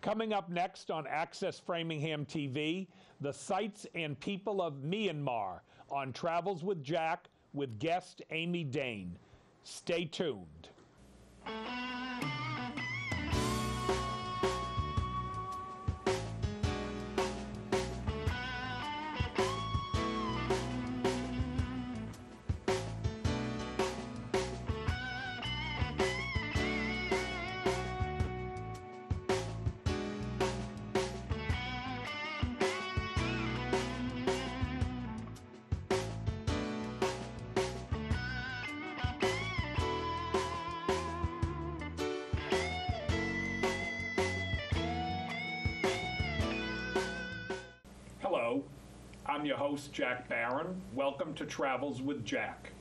Coming up next on Access Framingham TV, the sights and people of Myanmar on Travels with Jack with guest Amy Dane. Stay tuned. Hello, I'm your host, Jack Barron. Welcome to Travels with Jack.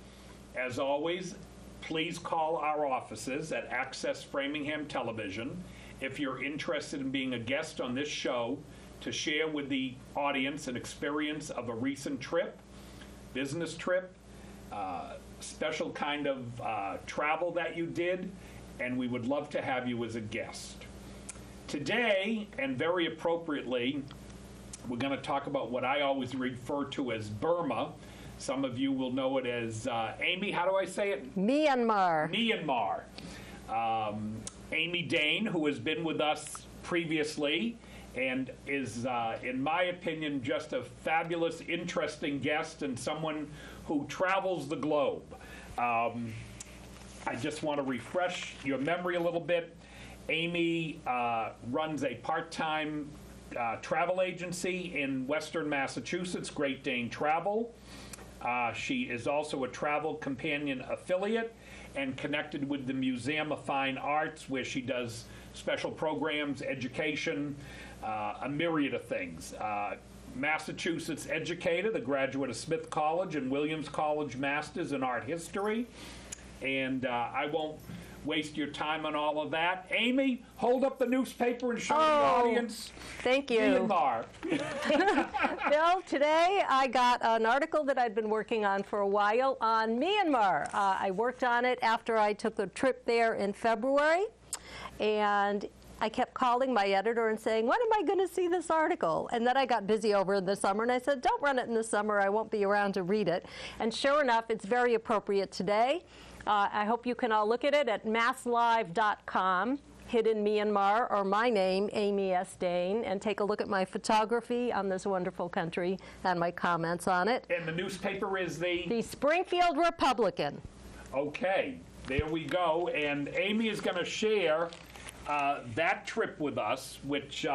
As always, please call our offices at Access Framingham Television if you're interested in being a guest on this show to share with the audience an experience of a recent trip, business trip, special kind of travel that you did, and we would love to have you as a guest. Today, and very appropriately, we're going to talk about what I always refer to as Burma. Some of you will know it as, Amy, how do I say it? Myanmar. Myanmar. Amy Dane, who has been with us previously and is, in my opinion, just a fabulous, interesting guest and someone who travels the globe. I just want to refresh your memory a little bit. Amy runs a part-time travel agency in Western Massachusetts, Great Dane Travel. She is also a Travel Companion affiliate and connected with the Museum of Fine Arts, where she does special programs, education, a myriad of things. Massachusetts educated, a graduate of Smith College and Williams College Masters in Art History. And I won't waste your time on all of that. Amy, hold up the newspaper and show the audience. Thank you. Myanmar. Bill, today I got an article that I'd been working on for a while on Myanmar. I worked on it after I took a trip there in February, and I kept calling my editor and saying, when am I going to see this article? And then I got busy over the summer, and I said, don't run it in the summer. I won't be around to read it. And sure enough, it's very appropriate today. I hope you can all look at it at masslive.com, Hidden Myanmar, or my name, Amy S. Dane, and take a look at my photography on this wonderful country and my comments on it. And the newspaper is the Springfield Republican. Okay, there we go. And Amy is going to share that trip with us, which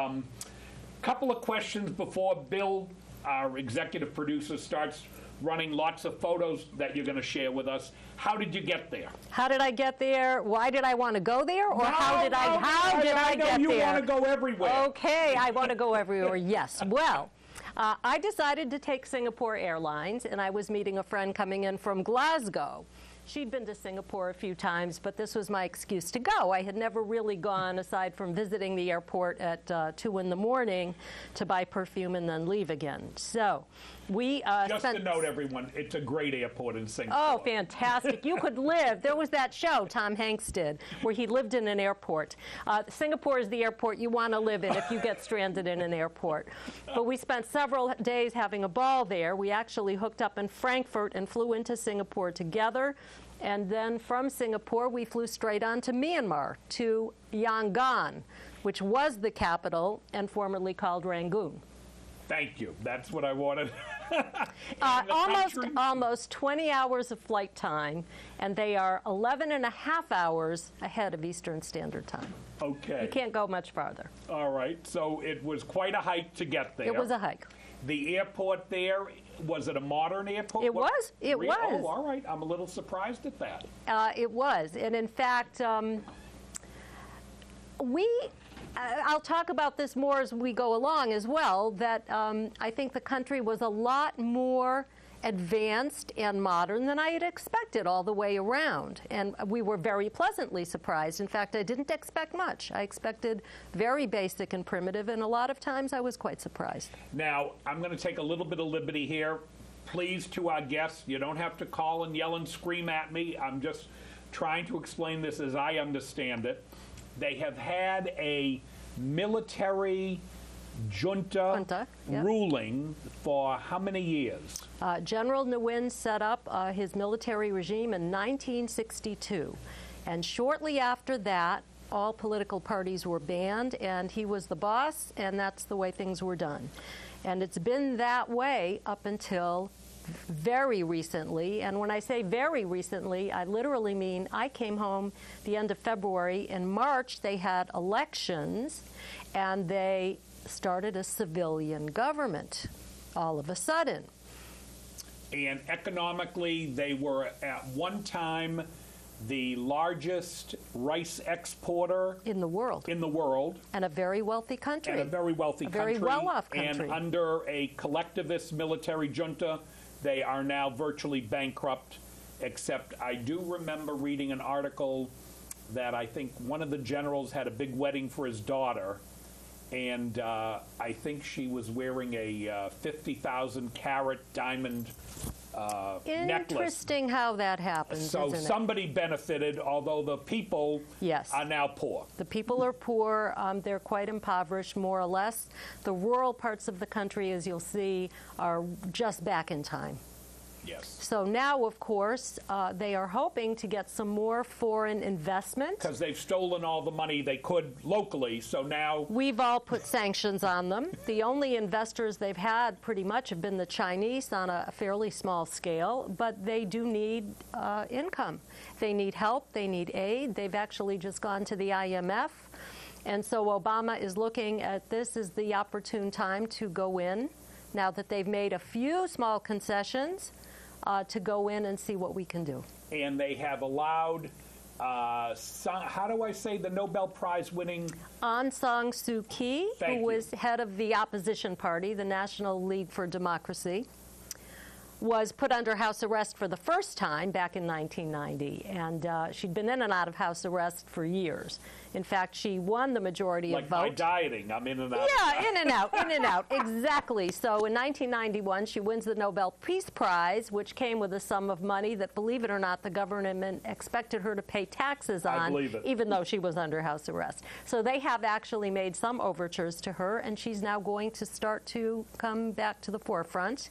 couple of questions before Bill, our executive producer, starts running lots of photos that you're going to share with us. How did you get there? How did I get there? Why did I want to go there? Or how did I get there? You want to go everywhere. Okay, I want to go everywhere, yes. Well, I decided to take Singapore Airlines, and I was meeting a friend coming in from Glasgow. She'd been to Singapore a few times, but this was my excuse to go. I had never really gone, aside from visiting the airport at 2 in the morning to buy perfume and then leave again. So we just to note, everyone, it's a great airport in Singapore. Oh, fantastic. You could live. There was that show Tom Hanks did where he lived in an airport. Singapore is the airport you want to live in if you get stranded in an airport. But we spent several days having a ball there. We actually hooked up in Frankfurt and flew into Singapore together. And then from Singapore, we flew straight on to Myanmar, to Yangon, which was the capital and formerly called Rangoon. Thank you. That's what I wanted. Almost 20 hours of flight time, and they are 11 and a half hours ahead of Eastern Standard Time. Okay. You can't go much farther. All right. So it was quite a hike to get there. It was a hike. The airport there, was it a modern airport? It was. It was. Oh, all right. I'm a little surprised at that. It was. And in fact, I'll talk about this more as we go along as well, that I think the country was a lot more advanced and modern than I had expected all the way around. And we were very pleasantly surprised. In fact, I didn't expect much. I expected very basic and primitive, and a lot of times I was quite surprised. Now, I'm going to take a little bit of liberty here. Please, to our guests, you don't have to call and yell and scream at me. I'm just trying to explain this as I understand it. They have had a military junta Yep. ruling for how many years? General Nguyen set up his military regime in 1962. And shortly after that, all political parties were banned, and he was the boss, and that's the way things were done. And it's been that way up until very recently. And when I say very recently, I literally mean I came home the end of February. In March, they had elections, and they started a civilian government all of a sudden. And economically, they were at one time the largest rice exporter In the world. And a very wealthy country. a very wealthy country. Very well-off country. And under a collectivist military junta, they are now virtually bankrupt, except I do remember reading an article that I think one of the generals had a big wedding for his daughter, and I think she was wearing a 50,000 carat diamond necklace. Interesting how that happens, So isn't it? somebody benefited, although the people Yes. are now poor. The people are poor. They're quite impoverished, more or less. The rural parts of the country, as you'll see, are just back in time. Yes. So now, of course, they are hoping to get some more foreign investment. Because they've stolen all the money they could locally, so now... We've all put sanctions on them. The only investors they've had pretty much have been the Chinese on a fairly small scale, but they do need income. They need help. They need aid. They've actually just gone to the IMF. And so Obama is looking at this as the opportune time to go in, now that they've made a few small concessions, to go in and see what we can do. And they have allowed, how do I say the Nobel Prize winning? Aung San Suu Kyi, Thank who you. was head of the opposition party, the National League for Democracy, was put under house arrest for the first time back in 1990. And she'd been in and out of house arrest for years. In fact, she won the majority of votes. Like my dieting, I'm in and out. Yeah, in and out, exactly. So in 1991, she wins the Nobel Peace Prize, which came with a sum of money that, believe it or not, the government expected her to pay taxes on, I believe it. even though she was under house arrest. So they have actually made some overtures to her, and she's now going to start to come back to the forefront.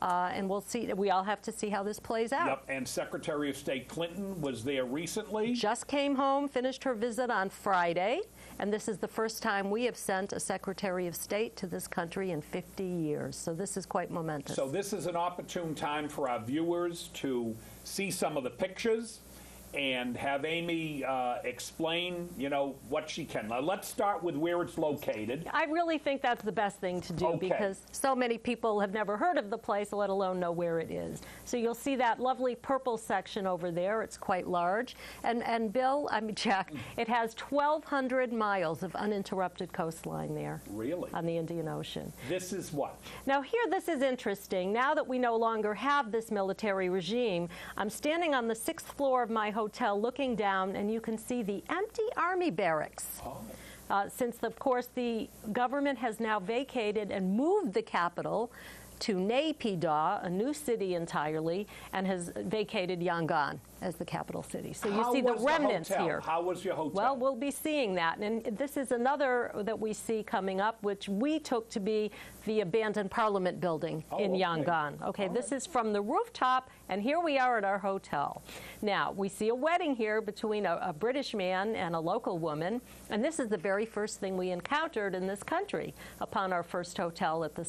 And we'll see. We all have to see how this plays out. Yep, and Secretary of State Clinton was there recently. Just came home, finished her visit on Friday, and this is the first time we have sent a Secretary of State to this country in 50 years. So this is quite momentous. So this is an opportune time for our viewers to see some of the pictures and have Amy explain, what she can. Now, let's start with where it's located. I really think that's the best thing to do Okay. because so many people have never heard of the place, let alone know where it is. So you'll see that lovely purple section over there. It's quite large. And Jack, it has 1,200 miles of uninterrupted coastline there. Really? On the Indian Ocean. This is what? Now here, this is interesting. Now that we no longer have this military regime, I'm standing on the 6th floor of my hotel looking down, and you can see the empty army barracks. Oh. Since, of course, the government has now vacated and moved the capital to Naypyidaw, a new city entirely, and has vacated Yangon as the capital city. So you see the remnants here. How was your hotel? Well, we'll be seeing that. And this is another that we see coming up, which we took to be the abandoned Parliament building in Yangon. Okay, this is from the rooftop, and here we are at our hotel. Now, we see a wedding here between a British man and a local woman, and this is the very first thing we encountered in this country upon our first hotel at the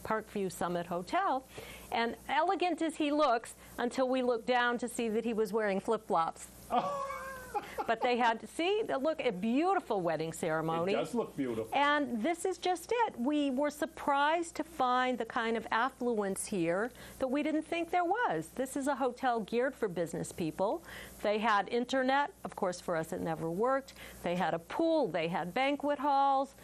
Parkview Summit Hotel. And elegant as he looks, until we look down to see that he was wearing flip-flops. Oh. But they had to see, look, a beautiful wedding ceremony. It does look beautiful. And this is just it. We were surprised to find the kind of affluence here that we didn't think there was. This is a hotel geared for business people. They had internet. Of course, for us, it never worked. They had a pool. They had banquet halls.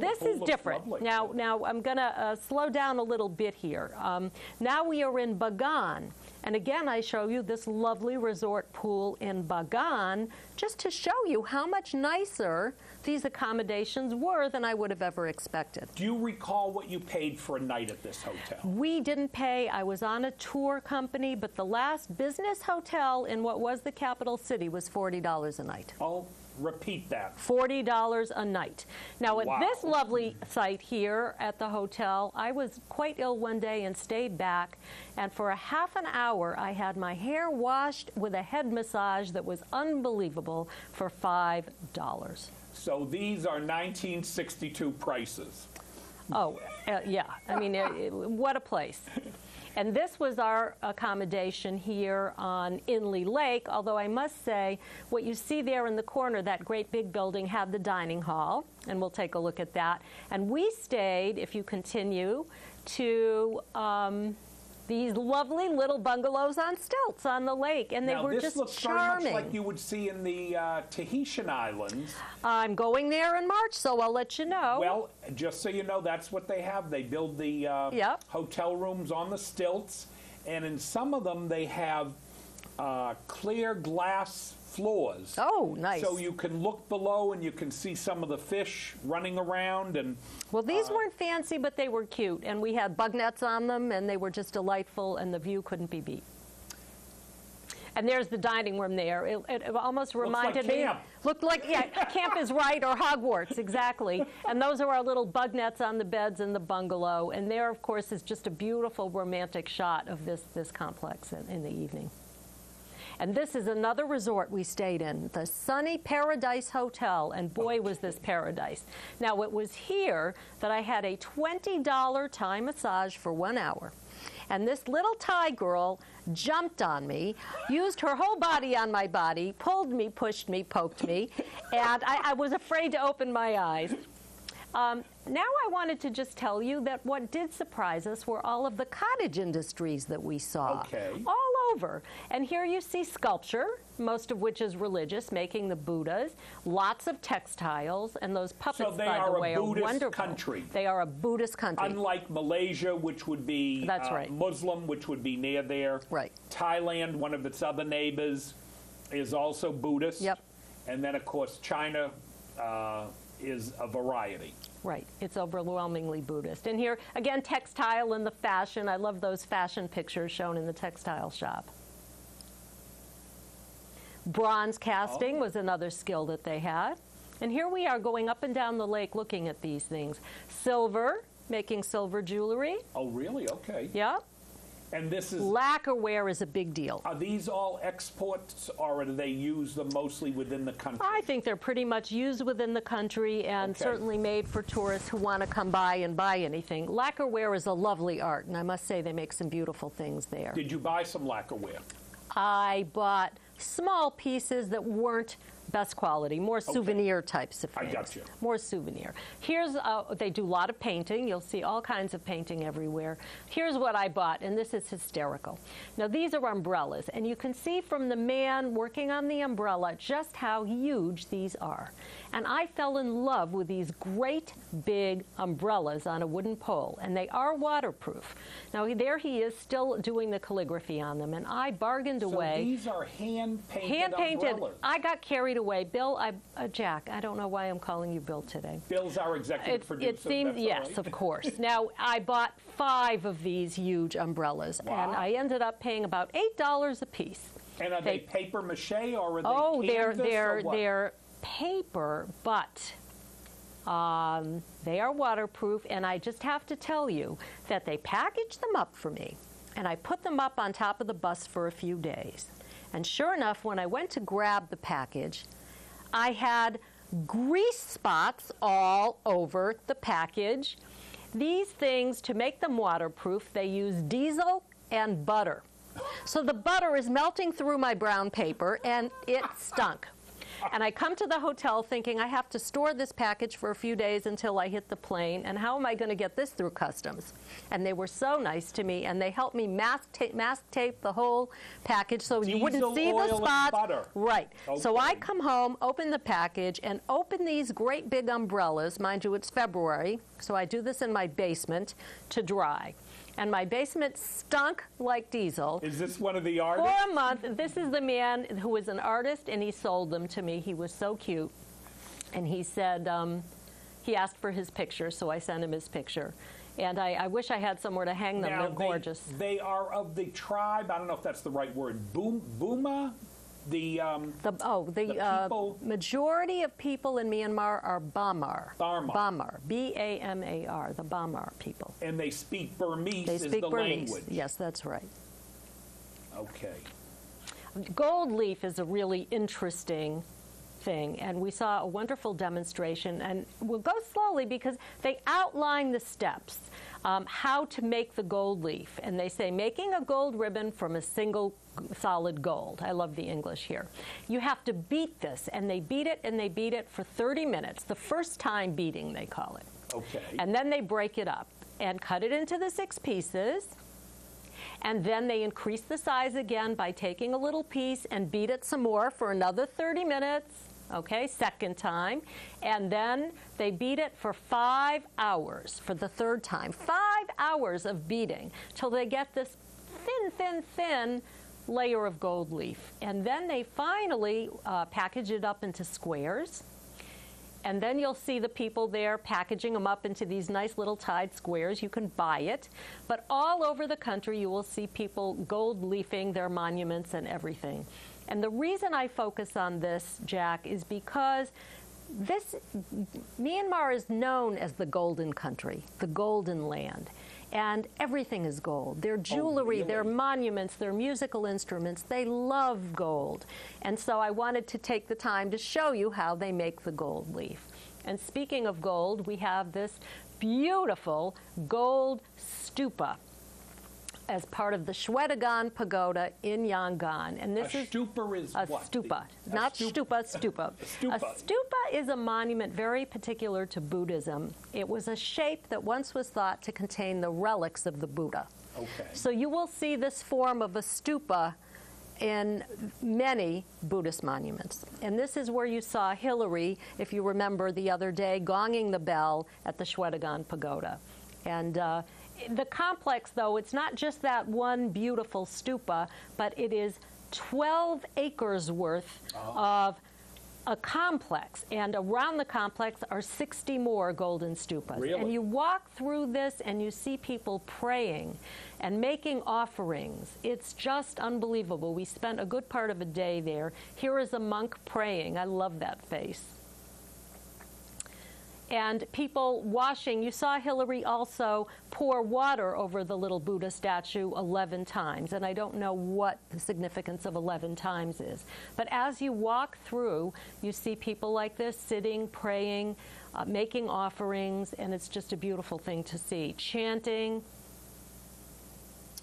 This is different. Lovely. Now I'm going to slow down a little bit here. Now we are in Bagan. And again, I show you this lovely resort pool in Bagan just to show you how much nicer these accommodations were than I would have ever expected. Do you recall what you paid for a night at this hotel? We didn't pay. I was on a tour company, but the last business hotel in what was the capital city was $40 a night. Oh, Repeat that. $40 a night. Now, at Wow. this lovely site here at the hotel, I was quite ill one day and stayed back. And for a half an hour, I had my hair washed with a head massage that was unbelievable for $5. So these are 1962 prices. Oh, yeah. I mean, what a place. And this was our accommodation here on Inley Lake, although I must say, what you see there in the corner, that great big building, had the dining hall, and we'll take a look at that. And we stayed, if you continue, to these lovely little bungalows on stilts on the lake, and they were just charming. Now, this looks very much like you would see in the Tahitian Islands. I'm going there in March, so I'll let you know. Well, just so you know, that's what they have. They build the hotel rooms on the stilts, and in some of them they have clear glass floors. Oh, nice. So you can look below and you can see some of the fish running around. And well, these weren't fancy, but they were cute, and we had bug nets on them, and they were just delightful, and the view couldn't be beat. And there's the dining room there. It almost reminded me. Camp. Looked like, yeah, camp is right, or Hogwarts, exactly. And those are our little bug nets on the beds in the bungalow. And there, of course, is just a beautiful romantic shot of this complex in the evening. And this is another resort we stayed in, the Sunny Paradise Hotel, and boy, was this paradise. Now, it was here that I had a $20 Thai massage for 1 hour. And this little Thai girl jumped on me, used her whole body on my body, pulled me, pushed me, poked me, and I was afraid to open my eyes. Now I wanted to just tell you that what did surprise us were all of the cottage industries that we saw. Okay. All over. And here you see sculpture, most of which is religious, making the Buddhas, lots of textiles, and those puppets, by the way, are wonderful. So they are a Buddhist country. They are a Buddhist country. Unlike Malaysia, which would be That's right. Muslim, which would be near there. Right. Thailand, one of its other neighbors, is also Buddhist. Yep. And then, of course, China is a variety. Right. It's overwhelmingly Buddhist. And here, again, textile and the fashion. I love those fashion pictures shown in the textile shop. Bronze casting was another skill that they had. And here we are going up and down the lake looking at these things. Silver, making silver jewelry. Oh, really? Okay. Yeah. And this is... Lacquerware is a big deal. Are these all exports, or do they use them mostly within the country? I think they're pretty much used within the country and certainly made for tourists who want to come by and buy anything. Lacquerware is a lovely art, and I must say they make some beautiful things there. Did you buy some lacquerware? I bought small pieces that weren't best quality, more souvenir types of things. I got you. More souvenir. Here's, they do a lot of painting. You'll see all kinds of painting everywhere. Here's what I bought, and this is hysterical. Now, these are umbrellas, and you can see from the man working on the umbrella just how huge these are. And I fell in love with these great big umbrellas on a wooden pole, and they are waterproof. Now, there he is still doing the calligraphy on them, and I bargained away. So these are hand-painted Hand-painted. umbrellas. I got carried away. Bill, Jack, I don't know why I'm calling you Bill today. Bill's our executive producer. It seems, yes, right. of course. Now, I bought 5 of these huge umbrellas, Wow. and I ended up paying about $8 a piece. And are they paper mache, or are they Oh, canvas, or what? they're paper, but they are waterproof, and I just have to tell you that they packaged them up for me, and I put them up on top of the bus for a few days. And sure enough, when I went to grab the package, I had grease spots all over the package. These things, to make them waterproof, they use diesel and butter. So the butter is melting through my brown paper, and it stunk. And I come to the hotel thinking I have to store this package for a few days until I hit the plane, and how am I going to get this through customs? And they were so nice to me, and they helped me mask tape the whole package so you wouldn't see the spots. Butter. Right. Okay. So I come home, open the package, and open these great big umbrellas. Mind you, it's February, so I do this in my basement to dry. And my basement stunk like diesel. Is this one of the artists? For a month. This is the man who was an artist, and he sold them to me. He was so cute. And he said, he asked for his picture, so I sent him his picture. And I wish I had somewhere to hang them. Now, they're gorgeous. They are of the tribe, I don't know if that's the right word, Burma? people? Majority of people in Myanmar are Bamar. Bamar. B-A-M-A-R, the Bamar people. And they speak Burmese They speak the Burmese. language. Yes, that's right. Okay. Gold leaf is a really interesting thing, and we saw a wonderful demonstration, and we'll go slowly because they outline the steps, how to make the gold leaf. And they say, making a gold ribbon from a single solid gold. I love the English here. You have to beat this, and they beat it, and they beat it for 30 minutes. The first time beating, they call it. Okay. And then they break it up and cut it into the 6 pieces. And then they increase the size again by taking a little piece and beat it some more for another 30 minutes. Okay, second time. And then they beat it for 5 hours for the third time. 5 hours of beating till they get this thin layer of gold leaf. And then they finally package it up into squares. And then you'll see the people there packaging them up into these nice little tied squares. You can buy it. But all over the country, you will see people gold leafing their monuments and everything. And the reason I focus on this, Jack, is because Myanmar is known as the golden country, the golden land. And everything is gold. Their jewelry, their monuments, their musical instruments, they love gold. And so I wanted to take the time to show you how they make the gold leaf. And speaking of gold, we have this beautiful gold stupa as part of the Shwedagon Pagoda in Yangon. And this is stupa is a what? stupa, not stupa, stupa. Stupa. A stupa is a monument very particular to Buddhism. It was a shape that once was thought to contain the relics of the Buddha. Okay. So you will see this form of a stupa in many Buddhist monuments. And this is where you saw Hillary, if you remember the other day, gonging the bell at the Shwedagon Pagoda. And the complex, though, it's not just that one beautiful stupa, but it is 12 acres worth of a complex. And around the complex are 60 more golden stupas. Really? And you walk through this and you see people praying and making offerings. It's just unbelievable. We spent a good part of a day there. Here is a monk praying. I love that face. And people washing. You saw Hillary also pour water over the little Buddha statue 11 times. And I don't know what the significance of 11 times is. But as you walk through, you see people like this sitting, praying, making offerings, and it's just a beautiful thing to see. Chanting.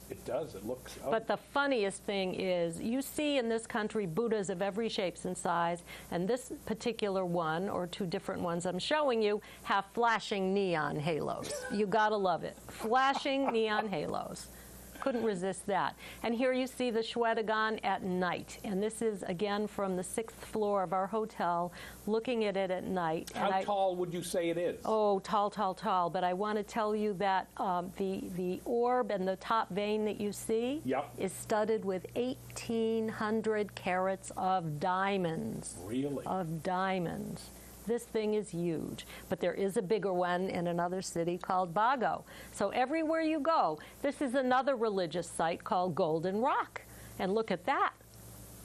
It does. It looks. But the funniest thing is you see in this country Buddhas of every shape and size, and this particular one, or 2 different ones I'm showing you, have flashing neon halos. You gotta love it. Flashing neon halos. Couldn't resist that. And here you see the Shwedagon at night. And this is, again, from the 6th floor of our hotel, looking at it at night. How tall would you say it is? Oh, tall, tall, tall. But I want to tell you that the orb and the top vein that you see is studded with 1,800 carats of diamonds. Really? Of diamonds. This thing is huge. But there is a bigger one in another city called Bago. So everywhere you go, this is another religious site called Golden Rock. And look at that.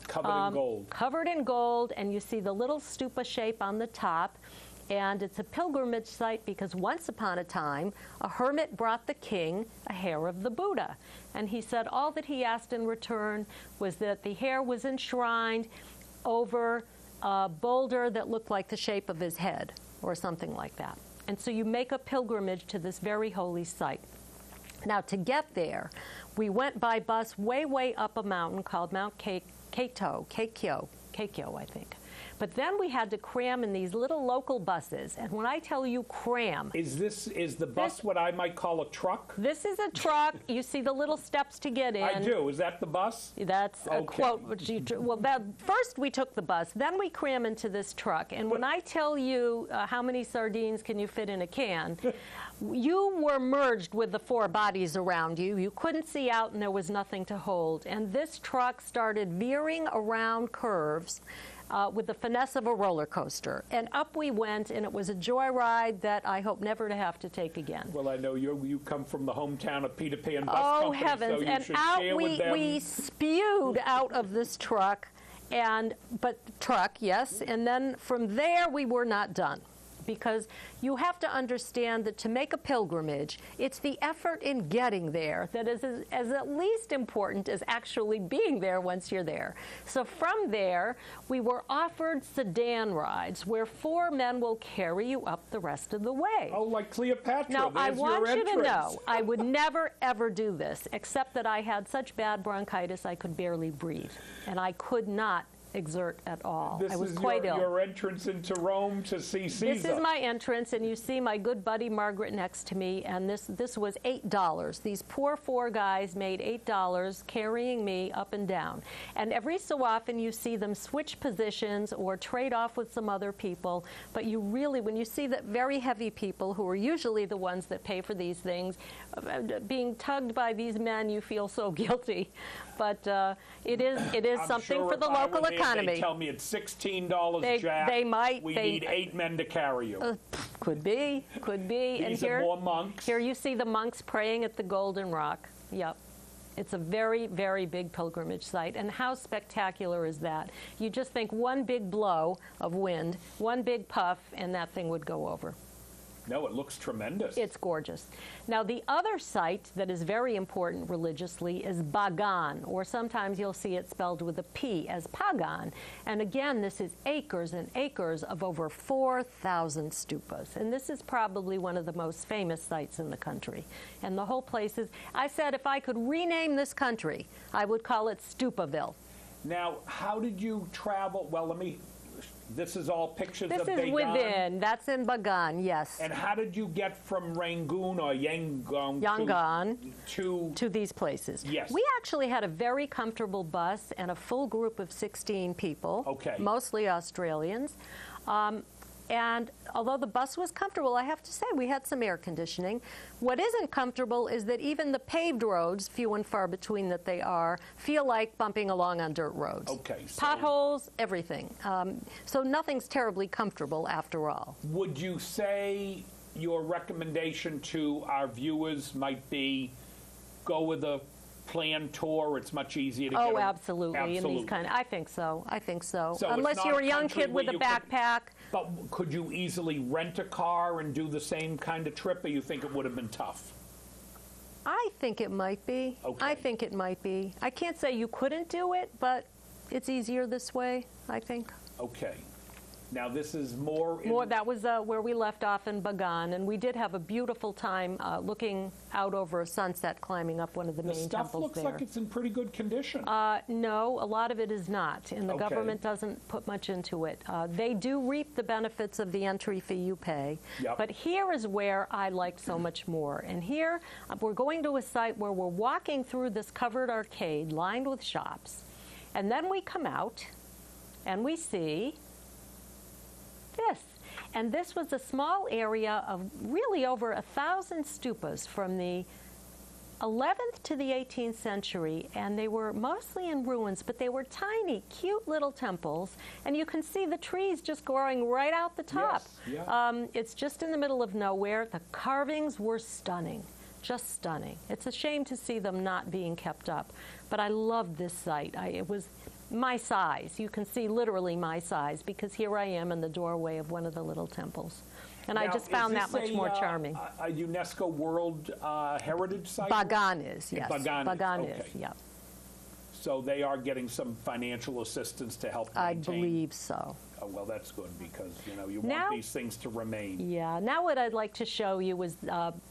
Covered in gold. Covered in gold, and you see the little stupa shape on the top. And it's a pilgrimage site because once upon a time, a hermit brought the king a hair of the Buddha. And he said all that he asked in return was that the hair was enshrined over a boulder that looked like the shape of his head or something like that. And so you make a pilgrimage to this very holy site. Now, to get there, we went by bus way up a mountain called Mount Keikyo, I think. But then we had to cram in these little local buses. And when I tell you cram... Is the bus what I might call a truck? This is a truck. You see the little steps to get in. I do. Is that the bus? That's a quote. First we took the bus. Then we cram into this truck. And when I tell you how many sardines can you fit in a can, you were merged with the 4 bodies around you. You couldn't see out and there was nothing to hold. And this truck started veering around curves with the finesse of a roller coaster. And up we went, and it was a joyride that I hope never to have to take again. Well, I know you come from the hometown of Peter Pan Bus Oh, Company, heavens. so you and should out share with them. we spewed out of this truck, But truck, yes. And then from there, we were not done. Because you have to understand that to make a pilgrimage, it's the effort in getting there that is as at least important as actually being there once you're there. So from there, we were offered sedan rides where 4 men will carry you up the rest of the way. Oh, like Cleopatra. Now, I want you to know, I would never never, ever do this, except that I had such bad bronchitis I could barely breathe. And I could not exert at all. I was quite ill. This is your entrance into Rome to see Caesar. This is my entrance, and you see my good buddy Margaret next to me, and this was $8. These poor 4 guys made $8 carrying me up and down. And every so often you see them switch positions or trade off with some other people, but you really, when you see that very heavy people, who are usually the ones that pay for these things, being tugged by these men, you feel so guilty. But it is something sure for the local economy. They tell me it's $16, Jack. They might. We need 8 men to carry you. Could be. These are more monks. Here you see the monks praying at the Golden Rock. Yep. It's a very, very big pilgrimage site. And how spectacular is that? You just think one big blow of wind, one big puff, and that thing would go over. No, it looks tremendous. It's gorgeous. Now, the other site that is very important religiously is Bagan, or sometimes you'll see it spelled with a P as Pagan. And again, this is acres and acres of over 4,000 stupas. And this is probably one of the most famous sites in the country. And the whole place is, I said if I could rename this country, I would call it Stupaville. Now, how did you travel? Well, this is all pictures of Bagan? This is within. That's in Bagan, yes. And how did you get from Rangoon or Yangon to these places? Yes. We actually had a very comfortable bus and a full group of 16 people, okay, mostly Australians. And although the bus was comfortable, I have to say we had some air conditioning. What isn't comfortable is that even the paved roads, few and far between that they are, feel like bumping along on dirt roads. Okay. So potholes, everything. So nothing's terribly comfortable after all. Would you say your recommendation to our viewers might be go with a planned tour? It's much easier to get Oh, absolutely. In these I think so. I think so. So unless you're a young kid with a backpack. But could you easily rent a car and do the same kind of trip, or you think it would have been tough? I think it might be. Okay. I think it might be. I can't say you couldn't do it, but it's easier this way, I think. Okay. Now this is more. That was where we left off in Bagan, and we did have a beautiful time looking out over a sunset, climbing up one of the main temples there. The stuff looks like it's in pretty good condition. No, a lot of it is not, and the government doesn't put much into it. They do reap the benefits of the entry fee you pay, but here is where I liked so much more. And here we're going to a site where we're walking through this covered arcade lined with shops, and then we come out and we see this. And this was a small area of really over 1,000 stupas from the 11th to the 18th century, and they were mostly in ruins, but they were tiny, cute little temples, and you can see the trees just growing right out the top. Yes, yeah. It's just in the middle of nowhere. The carvings were stunning, just stunning. It's a shame to see them not being kept up, but I loved this site. It was my size. You can see literally my size, because here I am in the doorway of one of the little temples. And I just found that much more charming. A UNESCO World Heritage Site? Bagan is, yes. Bagan is, yeah. So they are getting some financial assistance to help maintain? I believe so. Oh, well, that's good, because, you want these things to remain. Yeah. Now what I'd like to show you is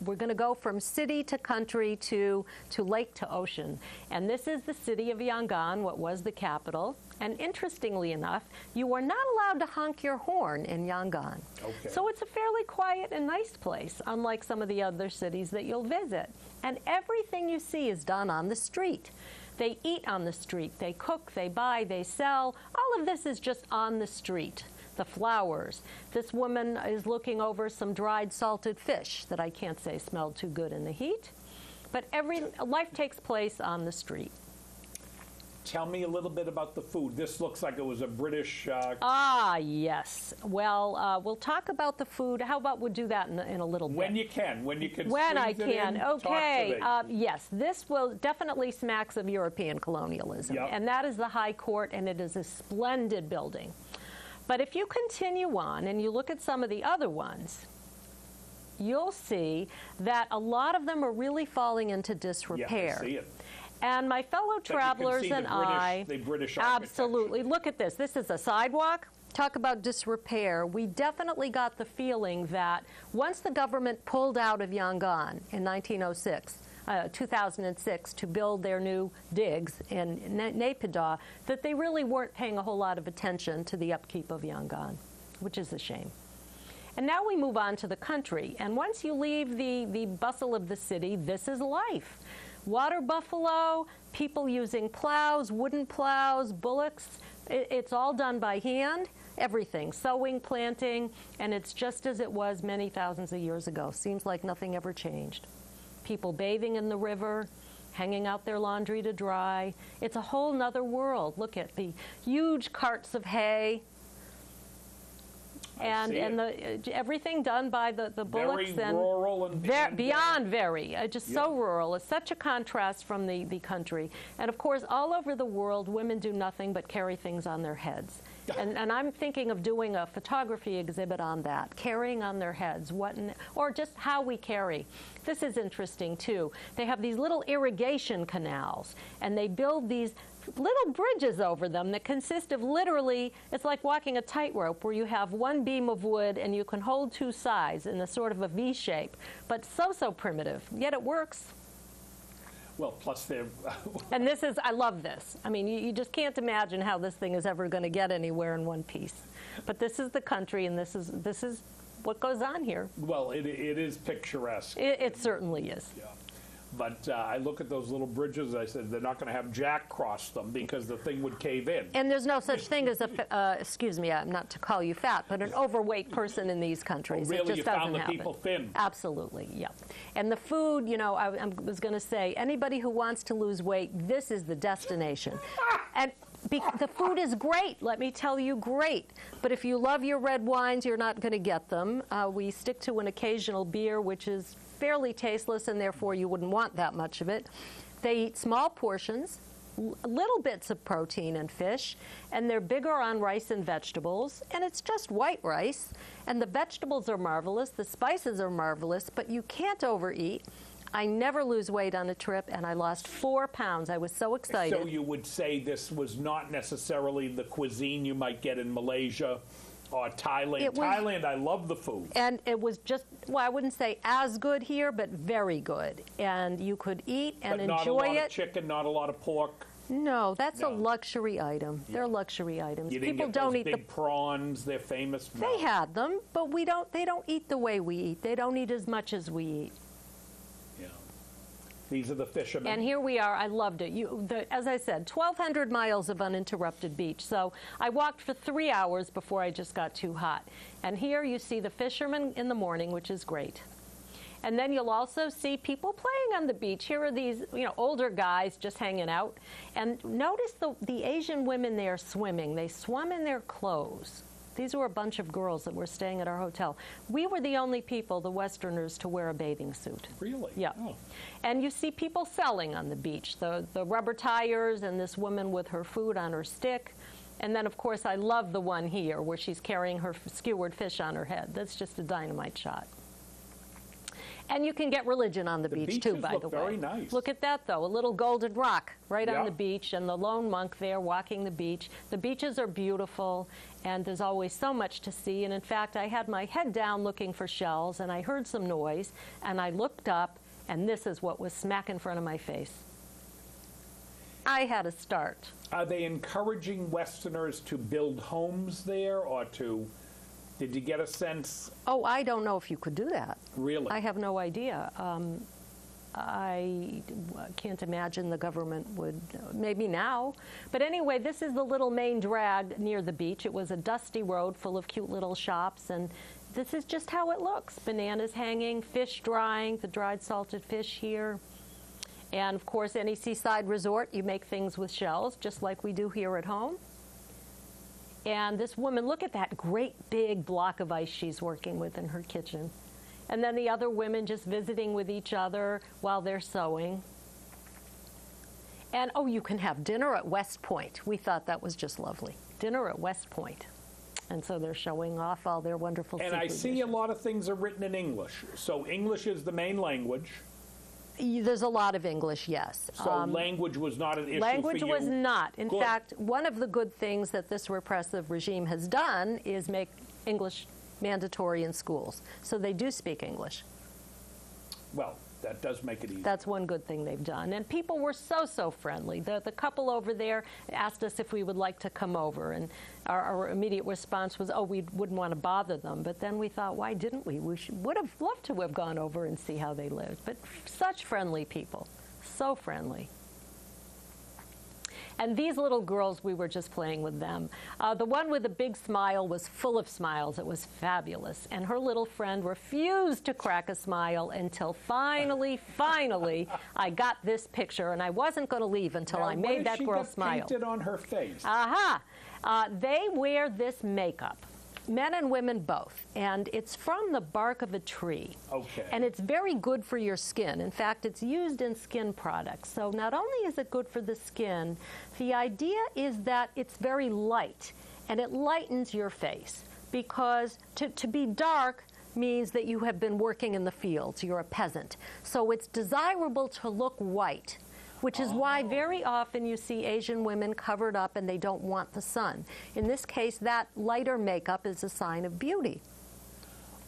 we're going to go from city to country to lake to ocean. And this is the city of Yangon, what was the capital. And interestingly enough, you are not allowed to honk your horn in Yangon. Okay. So it's a fairly quiet and nice place, unlike some of the other cities that you'll visit. And everything you see is done on the street. They eat on the street, they cook, they buy, they sell. All of this is just on the street. The flowers. This woman is looking over some dried salted fish that I can't say smelled too good in the heat. But life takes place on the street. Tell me a little bit about the food. This looks like it was a British... Yes. Well, we'll talk about the food. How about we'll do that in a little bit? When you can. When you can When I squeeze it can. in, Okay. talk to me. Yes, this will definitely smacks of European colonialism. Yep. And that is the High Court, and it is a splendid building. But if you continue on and you look at some of the other ones, you'll see that a lot of them are really falling into disrepair. Yeah, I see it. And my fellow travelers and I, the British absolutely, look at this. This is a sidewalk. Talk about disrepair. We definitely got the feeling that once the government pulled out of Yangon in 2006, to build their new digs in Naypyidaw, that they really weren't paying a whole lot of attention to the upkeep of Yangon, which is a shame. And now we move on to the country. And once you leave the bustle of the city, this is life. Water buffalo, people using plows, wooden plows, bullocks. It's all done by hand, everything, sowing, planting, and it's just as it was many thousands of years ago. Seems like nothing ever changed. People bathing in the river, hanging out their laundry to dry. It's a whole nother world. Look at the huge carts of hay. And everything done by the bullocks. Very rural and beyond very, just so rural. It's such a contrast from the country. And of course, all over the world, women do nothing but carry things on their heads. And I'm thinking of doing a photography exhibit on that, carrying on their heads, or just how we carry. This is interesting too. They have these little irrigation canals, and they build these little bridges over them that consist of literally, it's like walking a tightrope where you have one beam of wood and you can hold two sides in a sort of a V shape, but so primitive, yet it works. Well, plus they're... And this is, I love this. I mean, you just can't imagine how this thing is ever going to get anywhere in one piece. But this is the country, and this is what goes on here. Well, it is picturesque. It certainly is. Yeah. But I look at those little bridges, I said, they're not going to have Jack cross them because the thing would cave in. And there's no such thing as excuse me, not to call you fat, but an overweight person in these countries. Oh, really? It just you doesn't found the happen. people thin? Absolutely, yeah. And the food, you know, I was going to say, anybody who wants to lose weight, this is the destination. And the food is great, let me tell you, great. But if you love your red wines, you're not going to get them. We stick to an occasional beer, which is fairly tasteless, and therefore you wouldn't want that much of it. They eat small portions, little bits of protein and fish, and they're bigger on rice and vegetables, and it's just white rice. And the vegetables are marvelous, the spices are marvelous, but you can't overeat. I never lose weight on a trip, and I lost 4 pounds. I was so excited. So you would say this was not necessarily the cuisine you might get in Malaysia or Thailand. Thailand, I love the food. And it was just, well, I wouldn't say as good here, but very good. And you could eat and enjoy it. But not a lot of chicken, not a lot a pork. No, that's a luxury item. Yeah. They're luxury items. You didn't People get those don't eat big prawns. They're famous. No. They had them, but they don't eat the way we eat. They don't eat as much as we eat. Yeah. These are the fishermen. And here we are. I loved it. As I said, 1,200 miles of uninterrupted beach. So I walked for 3 hours before I just got too hot. And here you see the fishermen in the morning, which is great. And then you'll also see people playing on the beach. Here are these, older guys just hanging out. And notice the Asian women there swimming. They swam in their clothes. These were a bunch of girls that were staying at our hotel. We were the only people, the Westerners, to wear a bathing suit. Really? Yeah. Oh. And you see people selling on the beach, the rubber tires and this woman with her food on her stick. And then, of course, I love the one here where she's carrying her skewered fish on her head. That's just a dynamite shot. And you can get religion on the beach too, by the way. Very nice. Look at that, though, a little golden rock right Yeah. on the beach, and the lone monk there walking the beach. The beaches are beautiful, and there's always so much to see. And in fact, I had my head down looking for shells, and I heard some noise, and I looked up, and this is what was smack in front of my face. I had a start. Are they encouraging Westerners to build homes there, or to... Did you get a sense? Oh, I don't know if you could do that. Really? I have no idea. I can't imagine the government would, maybe now. But anyway, this is the little main drag near the beach. It was a dusty road full of cute little shops, and this is just how it looks. Bananas hanging, fish drying, the dried salted fish here. And of course, any seaside resort, you make things with shells, just like we do here at home. And this woman, look at that great big block of ice she's working with in her kitchen. And then the other women just visiting with each other while they're sewing. And, oh, you can have dinner at West Point. We thought that was just lovely. Dinner at West Point. And so they're showing off all their wonderful seafood And I see dishes. a lot of things are written in English. So English is the main language. There's a lot of English, yes. So language was not an issue Language for you? was not. In Good. fact, one of the good things that this repressive regime has done is make English mandatory in schools. So they do speak English. Well, that does make it easy. That's one good thing they've done. And people were so friendly. The couple over there asked us if we would like to come over. And our immediate response was, oh, we wouldn't want to bother them. But then we thought, why didn't we? We would have loved to have gone over and see how they lived. But such friendly people. So friendly. And these little girls, we were just playing with them. The one with the big smile was full of smiles. It was fabulous. And her little friend refused to crack a smile until finally, I got this picture. And I wasn't going to leave until I made that girl smile. What painted on her face? They wear this makeup. Men and women both, and it's from the bark of a tree. Okay. And it's very good for your skin. In fact, it's used in skin products. So not only is it good for the skin, the idea is that it's very light, and it lightens your face. Because to be dark means that you have been working in the fields, you're a peasant. So it's desirable to look white, which is why very often you see Asian women covered up and they don't want the sun. In this case, that lighter makeup is a sign of beauty.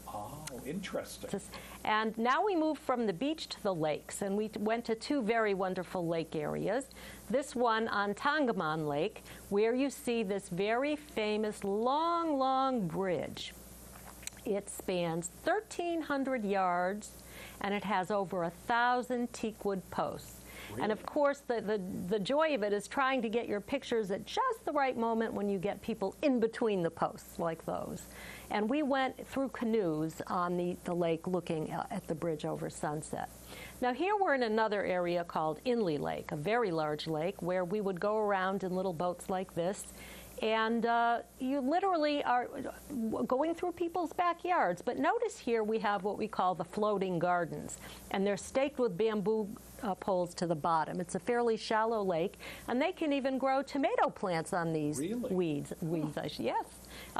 Oh, interesting. And now we move from the beach to the lakes, and we went to two very wonderful lake areas. This one on Tangamon Lake, where you see this very famous long bridge. It spans 1,300 yards, and it has over 1,000 teakwood posts. Really? And of course, the joy of it is trying to get your pictures at just the right moment when you get people in between the posts, like those. And we went through canoes on the lake looking at the bridge over sunset. Now here we're in another area called Inle Lake, a very large lake, where we would go around in little boats like this. And you literally are going through people's backyards. But notice here we have what we call the floating gardens. And they're staked with bamboo poles to the bottom. It's a fairly shallow lake. And they can even grow tomato plants on these weeds. Yes.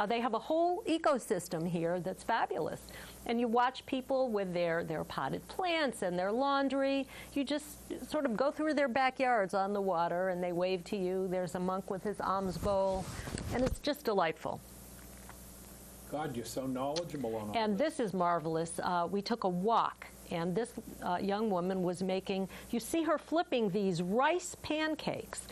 They have a whole ecosystem here that's fabulous. And you watch people with their potted plants and their laundry. You just sort of go through their backyards on the water, and they wave to you. There's a monk with his alms bowl, and it's just delightful. God, you're so knowledgeable on all And this is marvelous. We took a walk, and this young woman was making, you see her flipping these rice pancakes.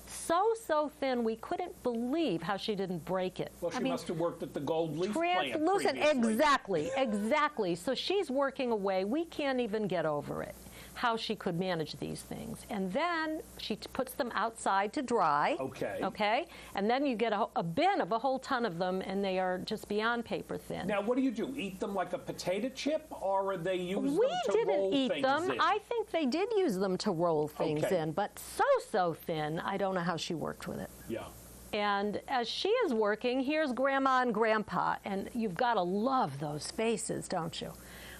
So thin, we couldn't believe how she didn't break it. Well, she must have worked at the Gold Leaf plant translucent, previously. exactly. So she's working away. We can't even get over it, how she could manage these things. And then she puts them outside to dry. Okay. And then you get a bin of a whole ton of them, and they are just beyond paper thin. Now, what do you do? Eat them like a potato chip, or are they use them to roll things in? We didn't eat them. I think they did use them to roll things in, but so thin, I don't know how she worked with it. Yeah. And as she is working, here's Grandma and Grandpa, and you've got to love those faces, don't you?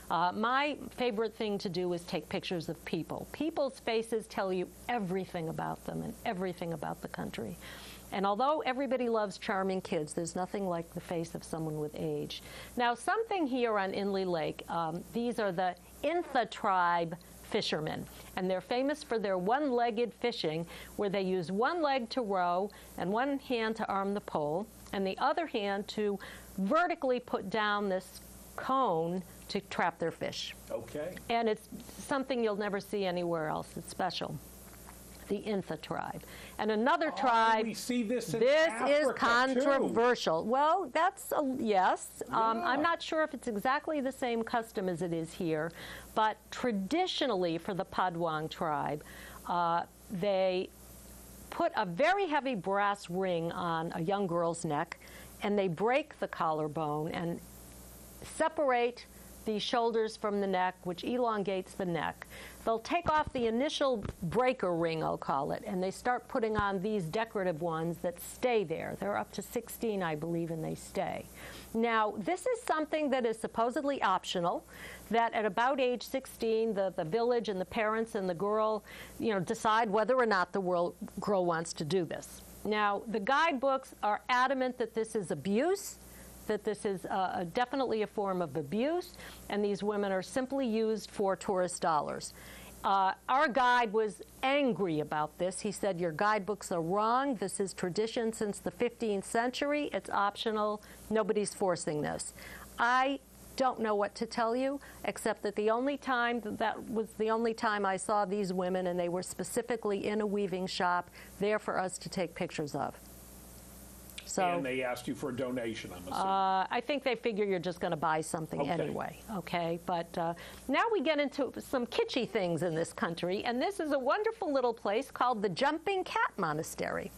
My favorite thing to do is take pictures of people. People's faces tell you everything about them and everything about the country. And although everybody loves charming kids, there's nothing like the face of someone with age. Now, something here on Inle Lake, these are the Intha tribe fishermen, and they're famous for their one-legged fishing, where they use one leg to row and one hand to arm the pole, and the other hand to vertically put down this cone to trap their fish. Okay. And it's something you'll never see anywhere else. It's special. The Intha tribe. And another tribe. We see this in This Africa, is controversial. too. Well, that's yes. Yeah. I'm not sure if it's exactly the same custom as it is here, but traditionally for the Padwang tribe, they put a very heavy brass ring on a young girl's neck, and they break the collarbone and separate the shoulders from the neck, which elongates the neck. They'll take off the initial breaker ring, I'll call it, and they start putting on these decorative ones that stay there. They're up to 16, I believe, and they stay. Now, this is something that is supposedly optional, that at about age 16, the village and the parents and the girl, decide whether or not the girl wants to do this. Now, the guidebooks are adamant that this is abuse, that this is definitely a form of abuse, and these women are simply used for tourist dollars. Our guide was angry about this. He said, your guidebooks are wrong. This is tradition since the 15th century. It's optional. Nobody's forcing this. I don't know what to tell you, except that that was the only time I saw these women, and they were specifically in a weaving shop there for us to take pictures of. So, and they asked you for a donation, I'm assuming. I think they figure you're just going to buy something anyway, okay? But now we get into some kitschy things in this country, and this is a wonderful little place called the Jumping Cat Monastery,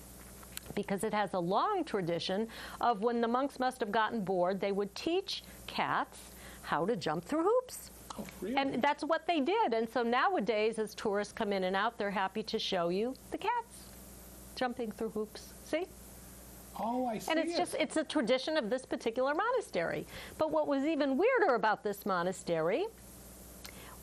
because it has a long tradition of when the monks must have gotten bored, they would teach cats how to jump through hoops. Oh, really? And that's what they did. And so nowadays, as tourists come in and out, they're happy to show you the cats jumping through hoops. See? Oh, I see. And it's a tradition of this particular monastery. But what was even weirder about this monastery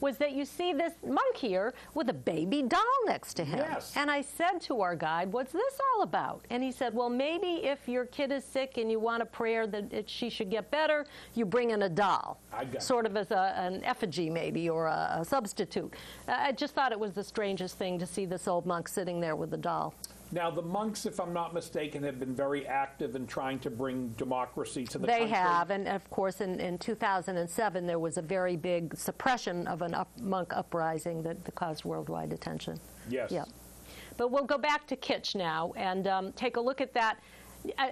was that you see this monk here with a baby doll next to him. Yes. And I said to our guide, what's this all about? And he said, well, maybe if your kid is sick and you want a prayer that she should get better, you bring in a doll. Sort of as an effigy maybe, or a substitute. I just thought it was the strangest thing to see this old monk sitting there with a doll. Now, the monks, if I'm not mistaken, have been very active in trying to bring democracy to the country. They have, and of course, in 2007, there was a very big suppression of a monk uprising that caused worldwide attention. Yes. Yeah. But we'll go back to kitsch now and take a look at that.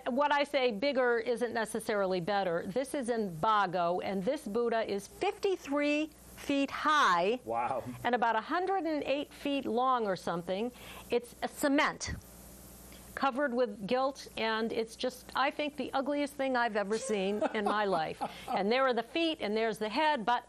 What I say bigger isn't necessarily better. This is in Bago, and this Buddha is 53 feet high. Wow. And about 108 feet long or something. It's a cement covered with gilt, and it's just, I think, the ugliest thing I've ever seen in my life. And there are the feet, and there's the head, but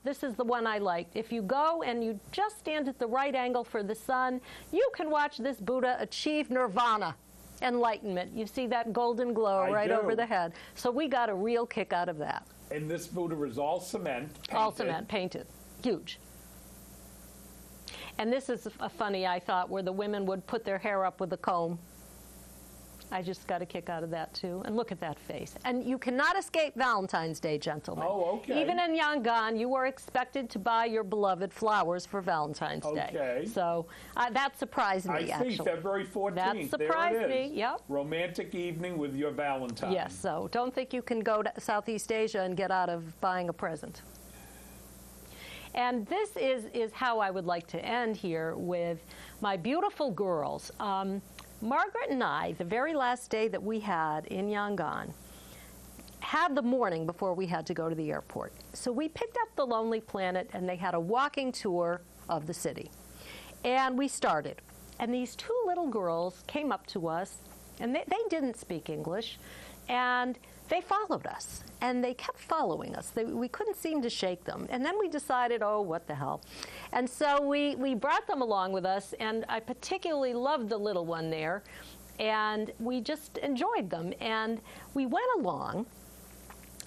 this is the one I liked. If you go and you just stand at the right angle for the sun, you can watch this Buddha achieve nirvana, enlightenment. You see that golden glow right over the head. So we got a real kick out of that. And this Buddha is all cement, painted. All cement, painted. Huge. And this is a funny, I thought, where the women would put their hair up with a comb. I just got a kick out of that, too. And look at that face. And you cannot escape Valentine's Day, gentlemen. Oh, okay. Even in Yangon, you are expected to buy your beloved flowers for Valentine's Day. Okay. So that surprised me, I see, February 14th. That surprised me, yep. Romantic evening with your Valentine. Yes, so don't think you can go to Southeast Asia and get out of buying a present. And this is how I would like to end here with my beautiful girls. Margaret and I, the very last day that we had in Yangon, had the morning before we had to go to the airport. So we picked up the Lonely Planet, and they had a walking tour of the city. And we started. And these two little girls came up to us, and they didn't speak English, and they followed us. And they kept following us. We couldn't seem to shake them. And then we decided, oh, what the hell. And so we brought them along with us, and I particularly loved the little one there. And we just enjoyed them. And we went along,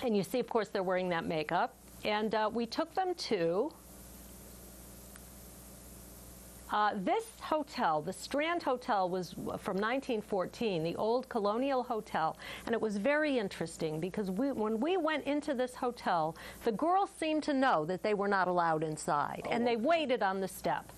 and you see, of course, they're wearing that makeup. And we took them to this hotel. The Strand Hotel was from 1914, the old colonial hotel, and it was very interesting because when we went into this hotel, the girls seemed to know that they were not allowed inside, and they waited on the step.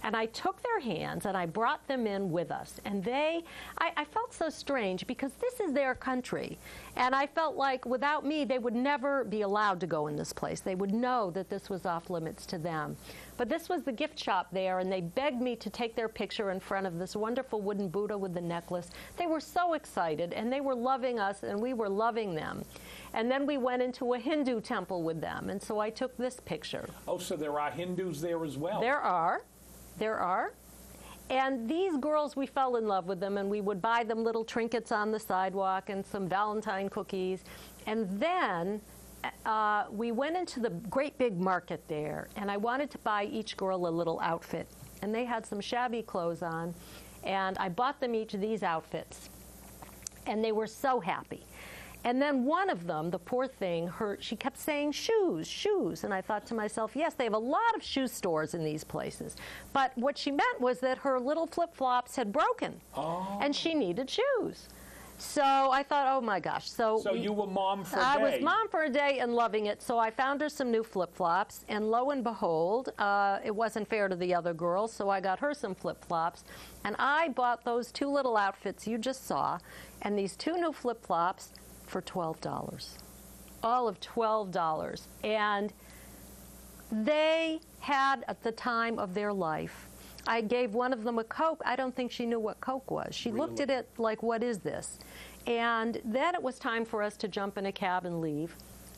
And I took their hands and I brought them in with us. And I felt so strange because this is their country. And I felt like without me, they would never be allowed to go in this place. They would know that this was off limits to them. But this was the gift shop there, and they begged me to take their picture in front of this wonderful wooden Buddha with the necklace. They were so excited, and they were loving us, and we were loving them. And then we went into a Hindu temple with them, and so I took this picture. Oh, so there are Hindus there as well? There are. There are. And these girls, we fell in love with them, and we would buy them little trinkets on the sidewalk and some Valentine cookies. And then we went into the great big market there, and I wanted to buy each girl a little outfit. And they had some shabby clothes on, and I bought them each of these outfits. And they were so happy. And then one of them, the poor thing, she kept saying shoes, shoes. And I thought to myself, yes, they have a lot of shoe stores in these places. But what she meant was that her little flip-flops had broken, and she needed shoes. So I thought, oh my gosh. So you were mom for a day. I was mom for a day and loving it. So I found her some new flip-flops, and lo and behold, it wasn't fair to the other girls, so I got her some flip-flops. And I bought those two little outfits you just saw, and these two new flip-flops for $12. All of $12. And they had, at the time of their life, I gave one of them a Coke. I don't think she knew what Coke was. She looked at it like, what is this? And then it was time for us to jump in a cab and leave.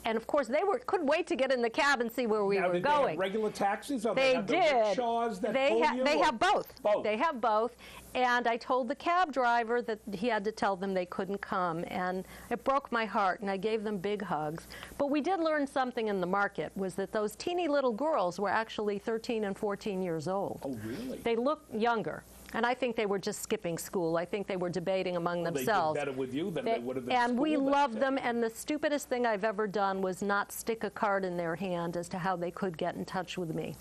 And of course, they couldn't wait to get in the cab and see where we were did going. They have regular taxis, or they have did. The rickshaws that they pull you? They have both. Both. They have both. And I told the cab driver that he had to tell them they couldn't come. And it broke my heart, and I gave them big hugs. But we did learn something in the market, was that those teeny little girls were actually 13 and 14 years old. Oh, really? They looked younger. And I think they were just skipping school. I think they were debating among themselves. They did better with you than they would have in And school we loved them, and the stupidest thing I've ever done was not stick a card in their hand as to how they could get in touch with me,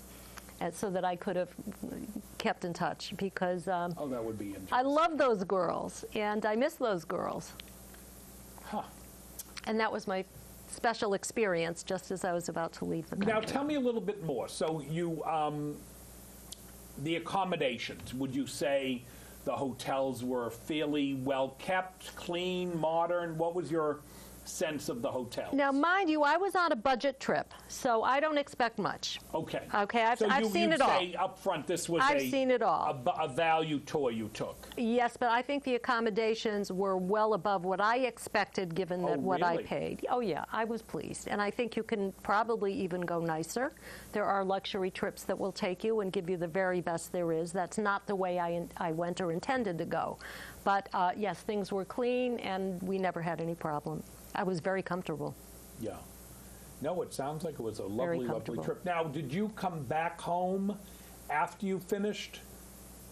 and so that I could have kept in touch, because oh, that would be interesting. I love those girls, and I miss those girls. Huh. And that was my special experience just as I was about to leave the country. Now, tell me a little bit more. So you... the accommodations, would you say the hotels were fairly well kept, clean, modern? What was your sense of the hotels? Now, mind you, I was on a budget trip, so I don't expect much. Okay. Okay, I've seen it all. So you'd say up front this was I've seen it all. A value tour you took? Yes, but I think the accommodations were well above what I expected, given that what I really? paid. Oh, yeah, I was pleased. And I think you can probably even go nicer. There are luxury trips that will take you and give you the very best there is. That's not the way I went or intended to go. But, yes, things were clean, and we never had any problem. I was very comfortable. Yeah. No, it sounds like it was a lovely, lovely trip. Now, did you come back home after you finished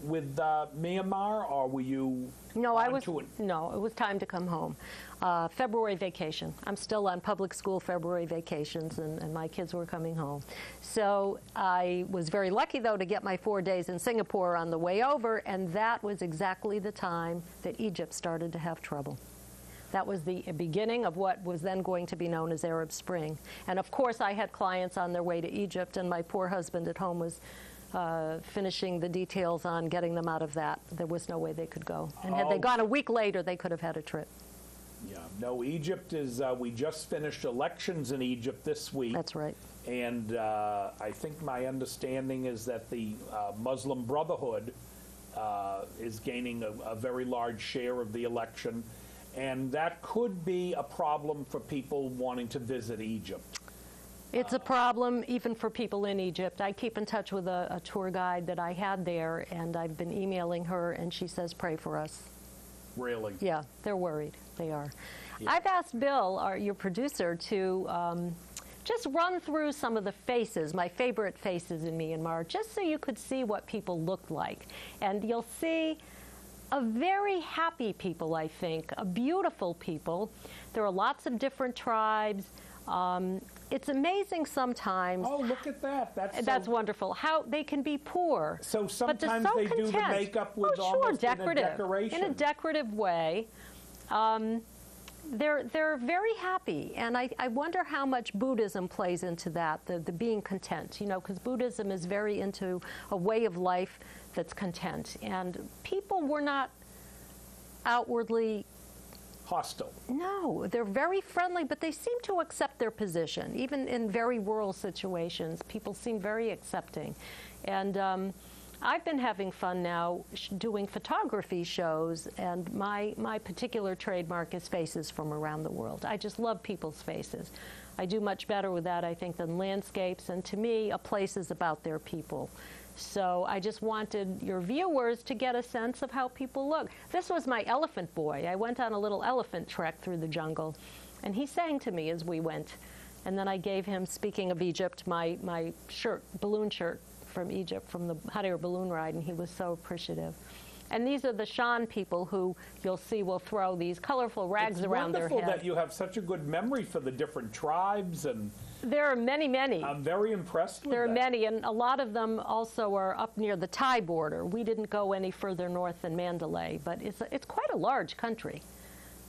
with Myanmar, or were you No, it was time to come home. February vacation. I'm still on public school February vacations, and my kids were coming home. So I was very lucky, though, to get my 4 days in Singapore on the way over, and that was exactly the time that Egypt started to have trouble. That was the beginning of what was then going to be known as Arab Spring. And of course, I had clients on their way to Egypt, and my poor husband at home was finishing the details on getting them out of that. There was no way they could go. And had they gone a week later, they could have had a trip. Yeah. No, Egypt is, we just finished elections in Egypt this week. That's right. And I think my understanding is that the Muslim Brotherhood is gaining a very large share of the election. And that could be a problem for people wanting to visit Egypt. It's a problem even for people in Egypt. I keep in touch with a tour guide that I had there, and I've been emailing her, and she says, pray for us. Really? Yeah, they're worried. They are. Yeah. I've asked Bill, your producer, to just run through some of the faces, my favorite faces in Myanmar, just so you could see what people looked like. And you'll see a very happy people, I think, a beautiful people. There are lots of different tribes. It's amazing sometimes. Oh, look at that. That's wonderful. How they can be poor. So sometimes but so they content. do the makeup with almost decorative. In a decoration. In a decorative way. They're very happy, and I wonder how much Buddhism plays into that, the being content, because Buddhism is very into a way of life that's content, and people were not outwardly hostile. No, they're very friendly, but they seem to accept their position. Even in very rural situations, people seem very accepting. And I've been having fun now doing photography shows, and my particular trademark is faces from around the world. I just love people's faces. I do much better with that, I think, than landscapes, and to me, a place is about their people. So I just wanted your viewers to get a sense of how people look. This was my elephant boy. I went on a little elephant trek through the jungle, and he sang to me as we went. And then I gave him, speaking of Egypt, my shirt, balloon shirt from Egypt, from the hot air balloon ride, and he was so appreciative. And these are the Shan people who you'll see will throw these colorful rags around their head. It's wonderful that you have such a good memory for the different tribes. And there are many, many. I'm very impressed with that. There are many, and a lot of them also are up near the Thai border. We didn't go any further north than Mandalay, but it's quite a large country.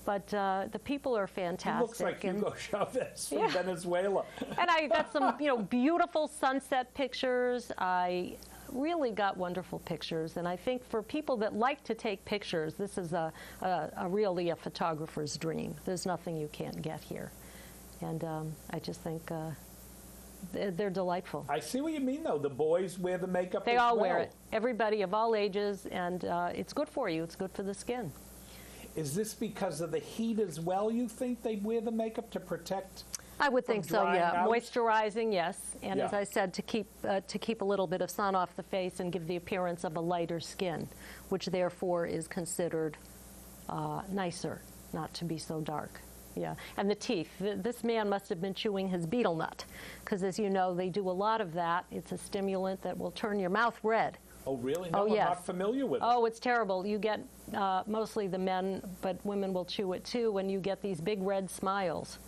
But the people are fantastic. It looks like Hugo Chavez from Venezuela. And I got some, beautiful sunset pictures. I really got wonderful pictures, and I think for people that like to take pictures, this is really a photographer's dream. There's nothing you can't get here, and I just think they're delightful. I see what you mean, though. The boys wear the makeup. They all wear it. Everybody of all ages, and it's good for you. It's good for the skin. Is this because of the heat as well? You think they wear the makeup to protect? I would think so, yeah. Out? Moisturizing, yes. And as I said, to keep a little bit of sun off the face and give the appearance of a lighter skin, which therefore is considered nicer, not to be so dark. Yeah. And the teeth. This man must have been chewing his betel nut, because as you know, they do a lot of that. It's a stimulant that will turn your mouth red. Oh, really? No, I'm not familiar with it. Oh, it's terrible. You get, mostly the men, but women will chew it too, when you get these big red smiles.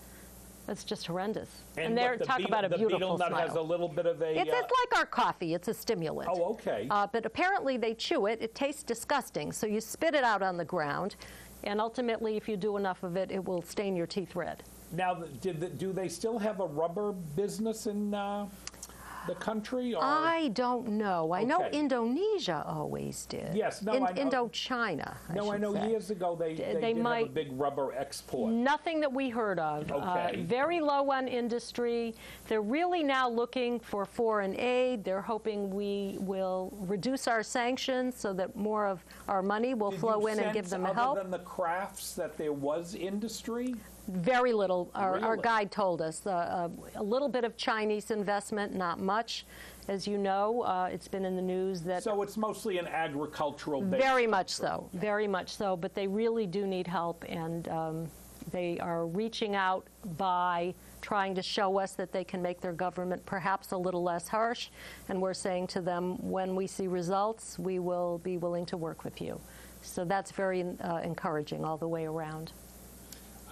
It's just horrendous. And they're talk about a beautiful smile. The betel nut has a little bit of a... It's like our coffee. It's a stimulant. Oh, okay. But apparently they chew it. It tastes disgusting. So you spit it out on the ground, and ultimately, if you do enough of it, it will stain your teeth red. Now, do they still have a rubber business in the country? Or? I don't know. I know Indonesia always did. Yes, no, I know. Indochina, I know say. Years ago they did have a big rubber export. Nothing that we heard of. Okay. Very low on industry. They're really now looking for foreign aid. They're hoping we will reduce our sanctions so that more of our money will flow in and give them help. Other than the crafts, that there was industry? Very little. Our guide told us a little bit of Chinese investment, not much. As you know, it's been in the news that... So it's mostly an agricultural base. Very much so. Very much so. But they really do need help, and they are reaching out by trying to show us that they can make their government perhaps a little less harsh. And we're saying to them, when we see results, we will be willing to work with you. So that's very encouraging all the way around.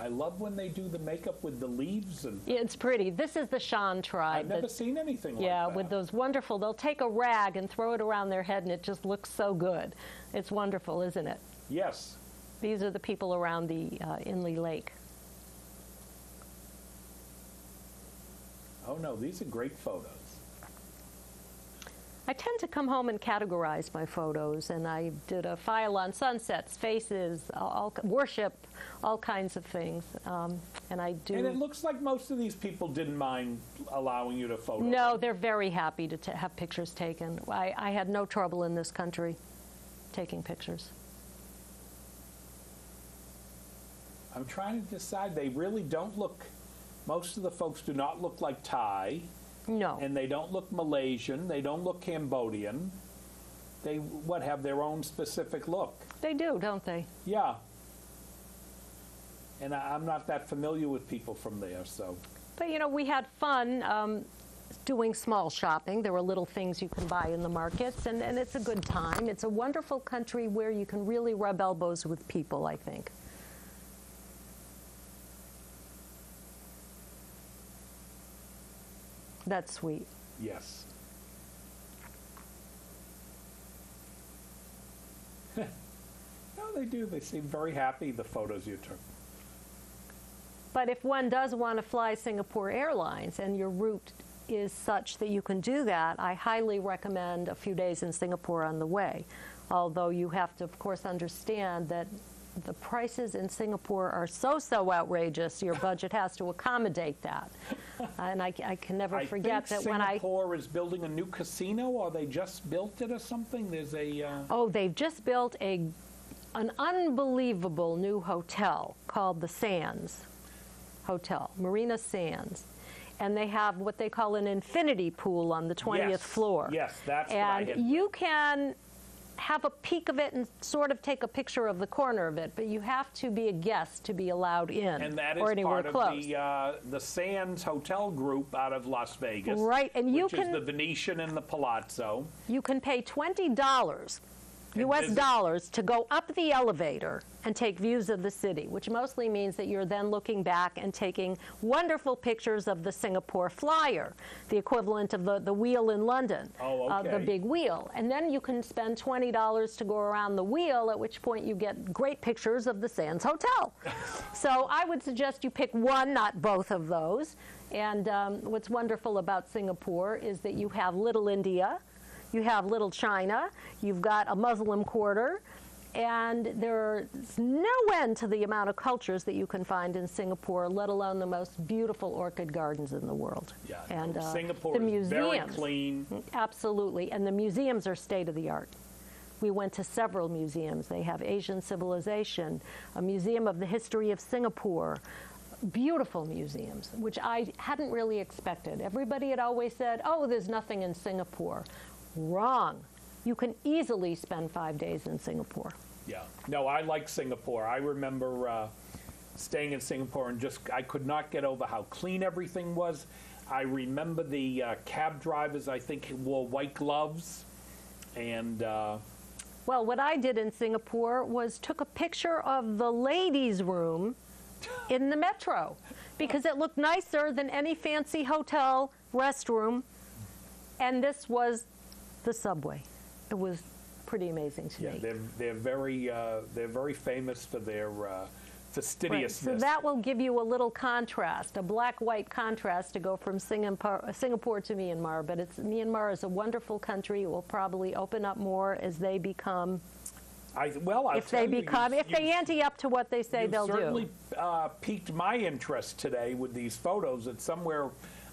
I love when they do the makeup with the leaves. And yeah, it's pretty. This is the Shan tribe. I've never seen anything like that. Yeah, with those wonderful, they'll take a rag and throw it around their head, and it just looks so good. It's wonderful, isn't it? Yes. These are the people around the Inle Lake. Oh, no, these are great photos. I tend to come home and categorize my photos, and I did a file on sunsets, faces, worship, all kinds of things, and I do. And it looks like most of these people didn't mind allowing you to photo. No, they're very happy to have pictures taken. I had no trouble in this country taking pictures. I'm trying to decide. They really don't look. Most of the folks do not look like Thai. No. And they don't look Malaysian. They don't look Cambodian. They, have their own specific look. They do, don't they? Yeah. And I'm not that familiar with people from there, so. But, we had fun doing small shopping. There were little things you can buy in the markets, and it's a good time. It's a wonderful country where you can really rub elbows with people, I think. That's sweet. Yes. No, they do. They seem very happy, the photos you took. But if one does want to fly Singapore Airlines and your route is such that you can do that, I highly recommend a few days in Singapore on the way. Although you have to, of course, understand that the prices in Singapore are so outrageous, your budget has to accommodate that. And I can never forget that when Singapore is building a new casino, or they just built it or something? There's a... Oh, they've just built an unbelievable new hotel called the Sands Hotel, Marina Sands. And they have what they call an infinity pool on the 20th floor. Yes, that's and what I had. You can have a peek of it and sort of take a picture of the corner of it, but you have to be a guest to be allowed in, And that is or anywhere part close. of the Sands Hotel group out of Las Vegas. Right, and you which can- is the Venetian and the Palazzo. You can pay $20 US visit. dollars to go up the elevator and take views of the city, which mostly means that you're then looking back and taking wonderful pictures of the Singapore Flyer, the equivalent of the wheel in London, Oh, okay. the big wheel. And then you can spend $20 to go around the wheel, at which point you get great pictures of the Sands Hotel. So I would suggest you pick one, not both of those. And what's wonderful about Singapore is that you have Little India, you have Little China, you've got a Muslim quarter, and there's no end to the amount of cultures that you can find in Singapore, let alone the most beautiful orchid gardens in the world. Yeah, And Singapore the is very museums, clean. absolutely, and the museums are state of the art. We went to several museums. They have Asian civilization, a museum of the history of Singapore, beautiful museums, which I hadn't really expected. Everybody had always said, oh, there's nothing in Singapore. Wrong. You can easily spend 5 days in Singapore. Yeah. No, I like Singapore. I remember staying in Singapore and I could not get over how clean everything was. I remember the cab drivers, I think, wore white gloves. And Well, what I did in Singapore was took a picture of the ladies' room in the metro because it looked nicer than any fancy hotel restroom. And this was the subway. It was pretty amazing to yeah, me. they're very famous for their Right. fastidiousness. So that will give you a little contrast, a black-white contrast to go from Singapore to Myanmar. But Myanmar is a wonderful country. It will probably open up more as they become. If they ante up to what they say they'll do. Certainly piqued my interest today with these photos. It's somewhere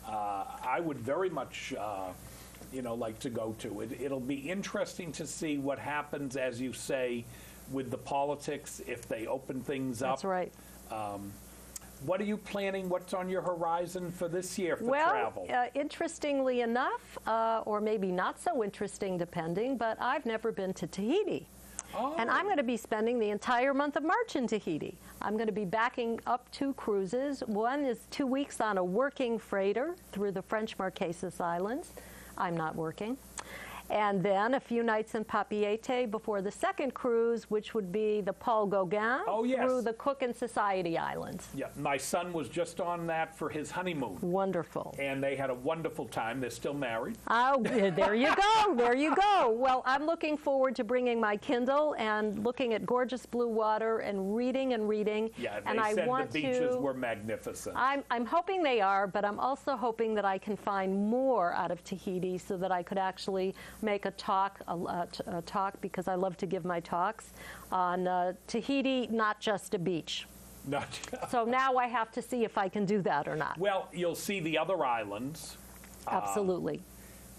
I would very much like to go to. It'll be interesting to see what happens, as you say, with the politics if they open things up. That's right. What are you planning? What's on your horizon for this year for travel? Interestingly enough, or maybe not so interesting depending, but I've never been to Tahiti. Oh. And I'm going to be spending the entire month of March in Tahiti. I'm going to be backing up 2 cruises. One is 2 weeks on a working freighter through the French Marquesas Islands. I'm not working. And then a few nights in Papeete before the second cruise, which would be the Paul Gauguin through the Cook and Society Islands. Yeah, my son was just on that for his honeymoon. Wonderful. And they had a wonderful time. They're still married. Oh, there you go. There you go. Well, I'm looking forward to bringing my Kindle and looking at gorgeous blue water and reading and reading. Yeah, and they said the beaches were magnificent. I'm hoping they are, but I'm also hoping that I can find more out of Tahiti so that I could actually make a talk because I love to give my talks on Tahiti, not just a beach. So now I have to see if I can do that or not. Well, you'll see the other islands. Absolutely.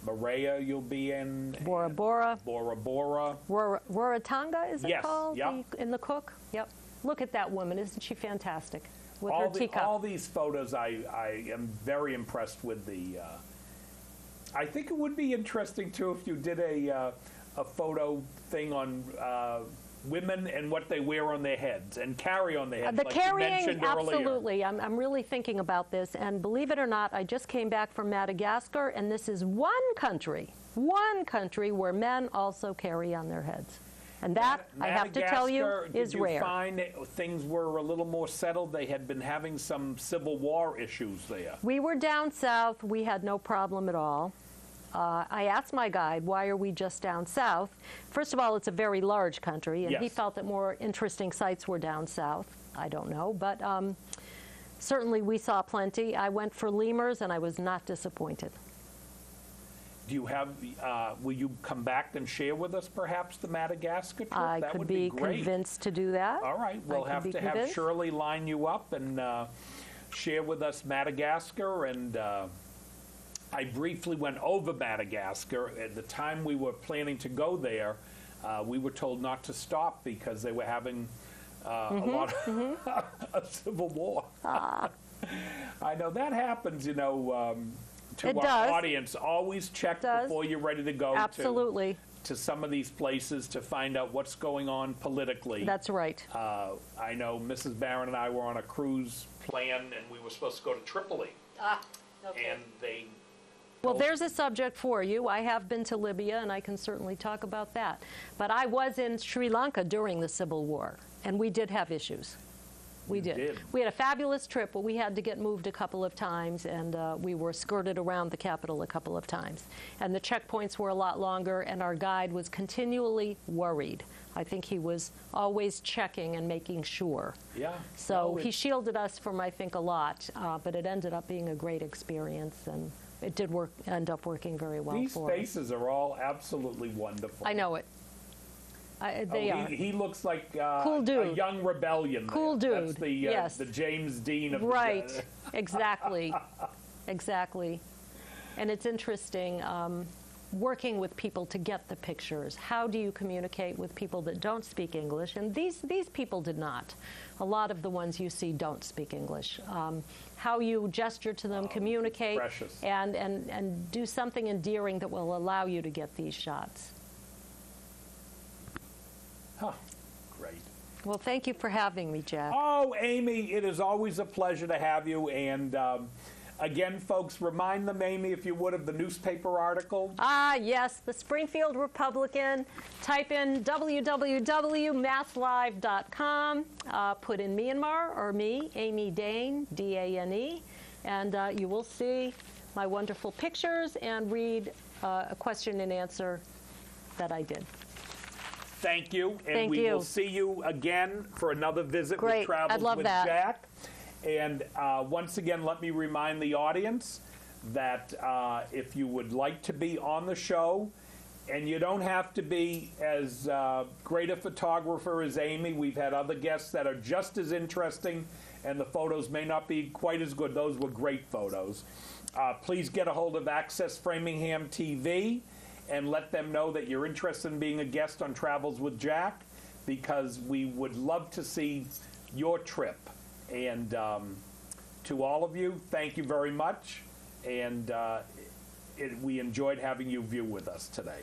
Moorea you'll be in. Bora Bora. Bora Bora. Rarotonga, is it Yes, called? yep. In the Cook? Yep. Look at that woman. Isn't she fantastic? With her All teacup. these photos, I am very impressed with the... I think it would be interesting, too, if you did a photo thing on women and what they wear on their heads and carry on their heads, The like carrying, you mentioned earlier. absolutely. I'm really thinking about this. And believe it or not, I just came back from Madagascar, and this is one country where men also carry on their heads. And that, I have to tell you, is rare. Did you find things were a little more settled? They had been having some civil war issues there. We were down south. We had no problem at all. I asked my guide, why are we just down south? First of all, it's a very large country, and he felt that more interesting sites were down south. I don't know, but certainly we saw plenty. I went for lemurs, and I was not disappointed. Do you have, will you come back and share with us perhaps the Madagascar trip? I That could would be great. convinced to do that. All right, we'll have to have Shirley line you up and share with us Madagascar. And I briefly went over Madagascar. At the time we were planning to go there, we were told not to stop because they were having a lot of a civil war. I know that happens, to It our does. audience, always check Does. before you're ready to go Absolutely. to some of these places to find out what's going on politically. That's right. I know Mrs. Barron and I were on a cruise plan, and we were supposed to go to Tripoli, and they... Well, there's a subject for you. I have been to Libya, and I can certainly talk about that. But I was in Sri Lanka during the Civil War, and we did have issues. We did. We had a fabulous trip, but we had to get moved a couple of times, and we were skirted around the capital a couple of times. And the checkpoints were a lot longer, and our guide was continually worried. I think he was always checking and making sure. Yeah. So he shielded us from, I think, a lot, but it ended up being a great experience, and it did end up working very well for us. These faces are all absolutely wonderful. I know it. They are. He looks like Cool dude. a young rebellion. Cool there. dude. That's the, Yes. the James Dean of Right. the... Exactly. Exactly. And it's interesting working with people to get the pictures. How do you communicate with people that don't speak English? And these people did not. A lot of the ones you see don't speak English. How you gesture to them, communicate, precious. and do something endearing that will allow you to get these shots. Huh. Great. Well, thank you for having me, Jack. Oh, Amy, it is always a pleasure to have you. And again, folks, remind them, Amy, if you would, of the newspaper article. Yes, the Springfield Republican. Type in www.masslive.com, put in Myanmar or me, Amy Dane, D-A-N-E, and you will see my wonderful pictures and read a question and answer that I did. Thank you. And Thank we you. will see you again for another visit Great. with Travels I'd love with that. Jack. And once again, let me remind the audience that if you would like to be on the show, and you don't have to be as great a photographer as Amy. We've had other guests that are just as interesting, and the photos may not be quite as good. Those were great photos. Please get a hold of Access Framingham TV and let them know that you're interested in being a guest on Travels with Jack, because we would love to see your trip. And to all of you, thank you very much. And we enjoyed having you view with us today.